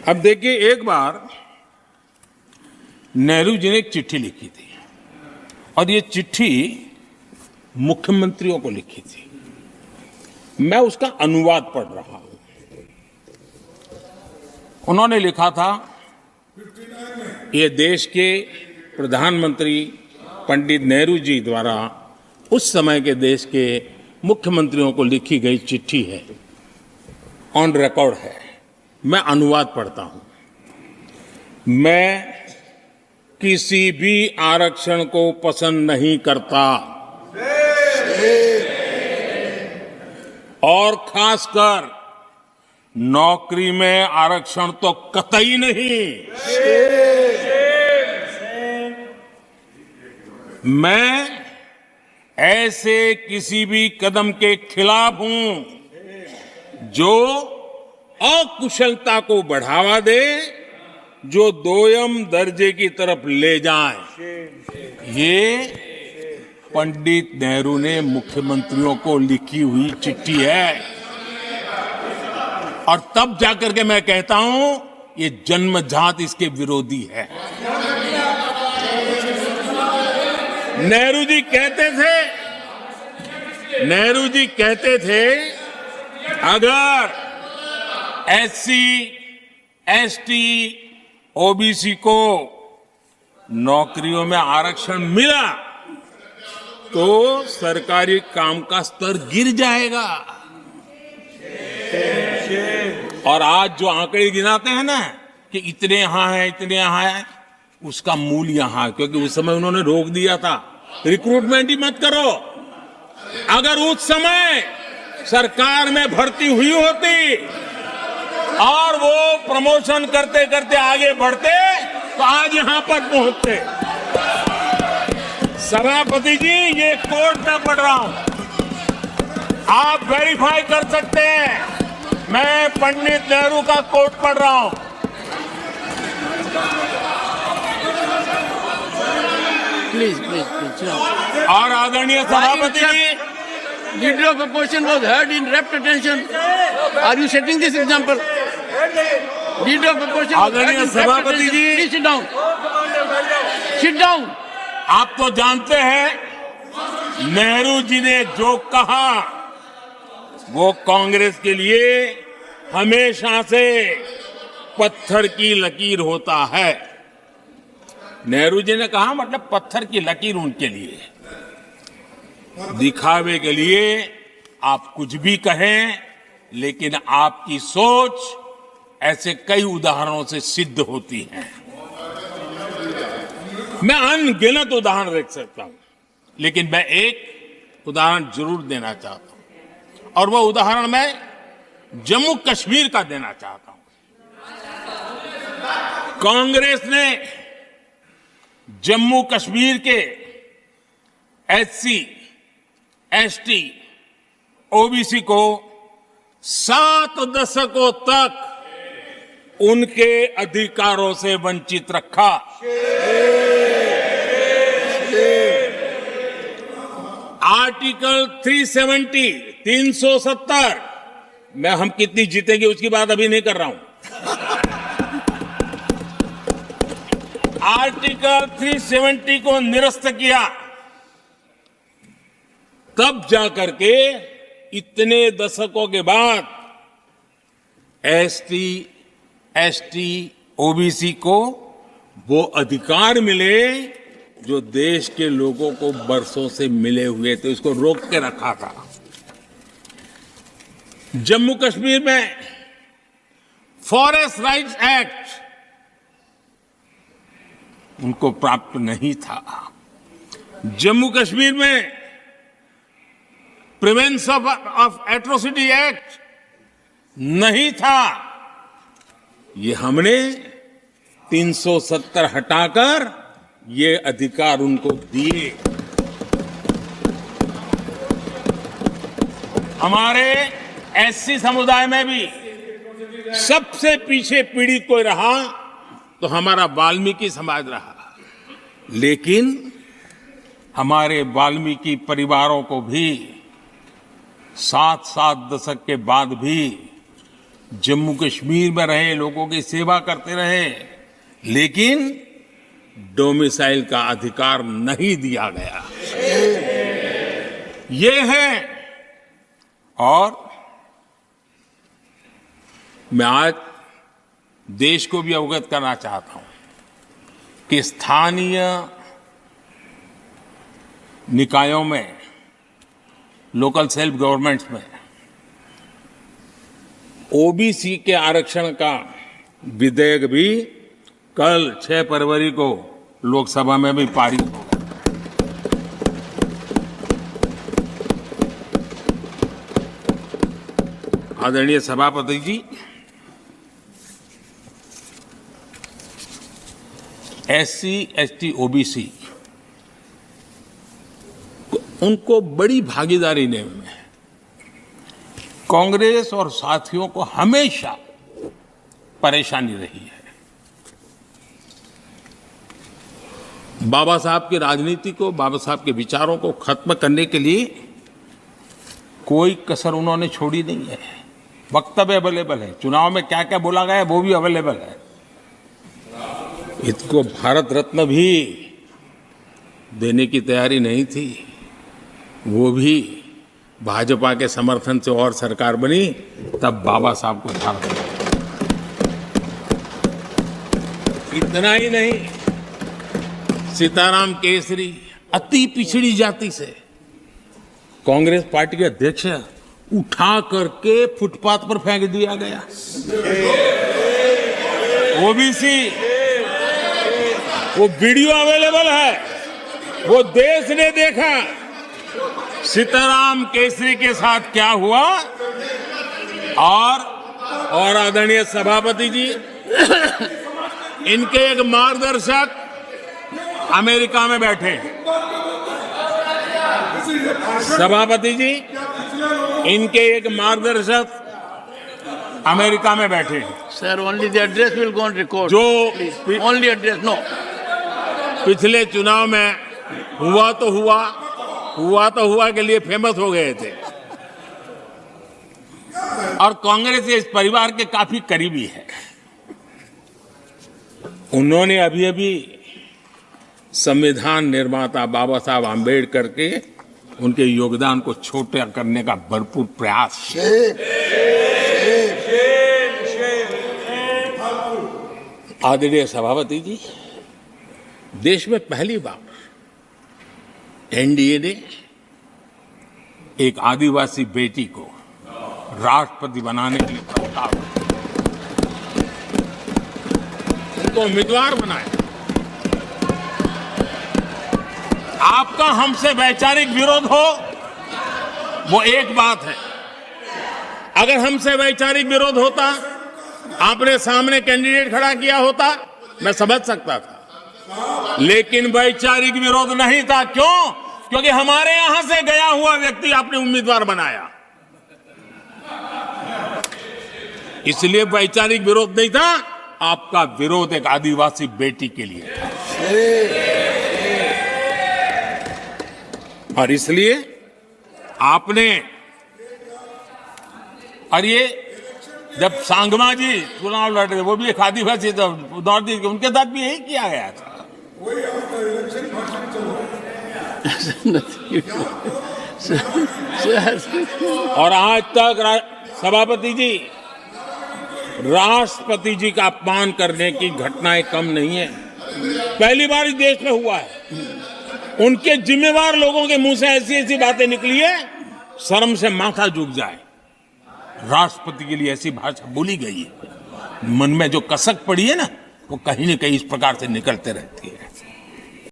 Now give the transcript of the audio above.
अब देखिए, एक बार नेहरू जी ने एक चिट्ठी लिखी थी और ये चिट्ठी मुख्यमंत्रियों को लिखी थी। मैं उसका अनुवाद पढ़ रहा हूं। उन्होंने लिखा था, ये देश के प्रधानमंत्री पंडित नेहरू जी द्वारा उस समय के देश के मुख्यमंत्रियों को लिखी गई चिट्ठी है, ऑन रिकॉर्ड है। मैं अनुवाद पढ़ता हूं। मैं किसी भी आरक्षण को पसंद नहीं करता और खासकर नौकरी में आरक्षण तो कतई नहीं। मैं ऐसे किसी भी कदम के खिलाफ हूं जो अकुशलता को बढ़ावा दे, जो दोयम दर्जे की तरफ ले जाए। ये पंडित नेहरू ने मुख्यमंत्रियों को लिखी हुई चिट्ठी है। और तब जाकर के मैं कहता हूं, ये जन्मजात इसके विरोधी है। नेहरू जी कहते थे अगर एससी, एसटी, ओबीसी को नौकरियों में आरक्षण मिला तो सरकारी काम का स्तर गिर जाएगा। और आज जो आंकड़े गिनाते हैं ना कि इतने यहां है, इतने यहां है, उसका मूल यहां है, क्योंकि उस समय उन्होंने रोक दिया था रिक्रूटमेंट ही मत करो। अगर उस समय सरकार में भर्ती हुई होती और वो प्रमोशन करते करते आगे बढ़ते तो आज यहां पर पहुंचते। सभापति जी, ये कोर्ट में पढ़ रहा हूं, आप वेरीफाई कर सकते हैं। मैं पंडित नेहरू का कोर्ट पढ़ रहा हूं। प्लीज। और आदरणीय सभापति जी, Leader of opposition was heard in rapt attention. Are you setting this example? Leader of opposition was heard in rapt सभापति attention. Ji, Please sit down. Sit down. आप तो जानते हैं नेहरू जी ने जो कहा वो कांग्रेस के लिए हमेशा से पत्थर की लकीर होता है। नेहरू जी ने कहा मतलब पत्थर की लकीर उनके लिए। दिखावे के लिए आप कुछ भी कहें, लेकिन आपकी सोच ऐसे कई उदाहरणों से सिद्ध होती है। मैं अनगिनत उदाहरण देख सकता हूं, लेकिन मैं एक उदाहरण जरूर देना चाहता हूं, और वह उदाहरण मैं जम्मू कश्मीर का देना चाहता हूं। कांग्रेस ने जम्मू कश्मीर के एससी, एसटी, ओबीसी को 7 दशकों तक उनके अधिकारों से वंचित रखा। आर्टिकल 370 में हम कितनी जीतेंगे उसकी बात अभी नहीं कर रहा हूं। आर्टिकल 370 को निरस्त किया, तब जाकर के इतने दशकों के बाद एसटी, एसटी, ओबीसी को वो अधिकार मिले जो देश के लोगों को बरसों से मिले हुए थे। उसको रोक के रखा था। जम्मू कश्मीर में फॉरेस्ट राइट्स एक्ट उनको प्राप्त नहीं था। जम्मू कश्मीर में प्रिवेंशन ऑफ एट्रोसिटी एक्ट नहीं था। ये हमने 370 हटाकर ये अधिकार उनको दिए। हमारे एससी समुदाय में भी सबसे पीछे पीड़ित कोई रहा तो हमारा वाल्मीकि समाज रहा, लेकिन हमारे वाल्मीकि परिवारों को भी 7 दशक के बाद भी जम्मू कश्मीर में रहे, लोगों की सेवा करते रहे, लेकिन डोमिसाइल का अधिकार नहीं दिया गया। ये है। और मैं आज देश को भी अवगत करना चाहता हूं कि स्थानीय निकायों में, लोकल सेल्फ गवर्नमेंट्स में ओबीसी के आरक्षण का विधेयक भी कल 6 फरवरी को लोकसभा में भी पारित होगा। आदरणीय सभापति जी, एससी, एसटी, ओबीसी उनको बड़ी भागीदारी देने में कांग्रेस और साथियों को हमेशा परेशानी रही है। बाबा साहब की राजनीति को, बाबा साहब के विचारों को खत्म करने के लिए कोई कसर उन्होंने छोड़ी नहीं है। वक्तव्य अवेलेबल है, चुनाव में क्या क्या बोला गया है वो भी अवेलेबल है। इसको भारत रत्न भी देने की तैयारी नहीं थी, वो भी भाजपा के समर्थन से और सरकार बनी, तब बाबा साहब को भारत रत्न। इतना ही नहीं, सीताराम केसरी अति पिछड़ी जाति से कांग्रेस पार्टी के अध्यक्ष उठा करके फुटपाथ पर फेंक दिया गया। ओबीसी, वो वीडियो अवेलेबल है, वो देश ने देखा सीताराम केसरी के साथ क्या हुआ। और आदरणीय सभापति जी, इनके एक मार्गदर्शक अमेरिका में बैठे हैं। सभापति जी, इनके एक मार्गदर्शक अमेरिका में बैठे हैं। Sir, only the address will go on record. जो Only address, no. पिछले चुनाव में हुआ तो हुआ के लिए फेमस हो गए थे और कांग्रेस इस परिवार के काफी करीबी है। उन्होंने अभी संविधान निर्माता बाबा साहब आम्बेडकर के उनके योगदान को छोटा करने का भरपूर प्रयास किया। आदरणीय सभापति जी, देश में पहली बार एनडीए ने एक आदिवासी बेटी को राष्ट्रपति बनाने के लिए प्रस्ताव उनको उम्मीदवार बनाया। आपका हमसे वैचारिक विरोध हो वो एक बात है, अगर हमसे वैचारिक विरोध होता, आपने सामने कैंडिडेट खड़ा किया होता, मैं समझ सकता था, लेकिन वैचारिक विरोध नहीं था। क्यों? क्योंकि हमारे यहां से गया हुआ व्यक्ति आपने उम्मीदवार बनाया, इसलिए वैचारिक विरोध नहीं था। आपका विरोध एक आदिवासी बेटी के लिए था और इसलिए आपने, और ये जब सांगमा जी चुनाव लड़ रहे, वो भी एक आदिवासी नॉर्थ ईस्ट, उनके साथ भी यही किया गया था। और आज तक सभापति जी, राष्ट्रपति जी का अपमान करने की घटनाएं कम नहीं है। पहली बार इस देश में हुआ है। उनके जिम्मेवार लोगों के मुंह से ऐसी ऐसी बातें निकली है, शर्म से माथा झुक जाए। राष्ट्रपति के लिए ऐसी भाषा बोली गई है, मन में जो कसक पड़ी है ना, वो कहीं न कहीं इस प्रकार से निकलते रहती है।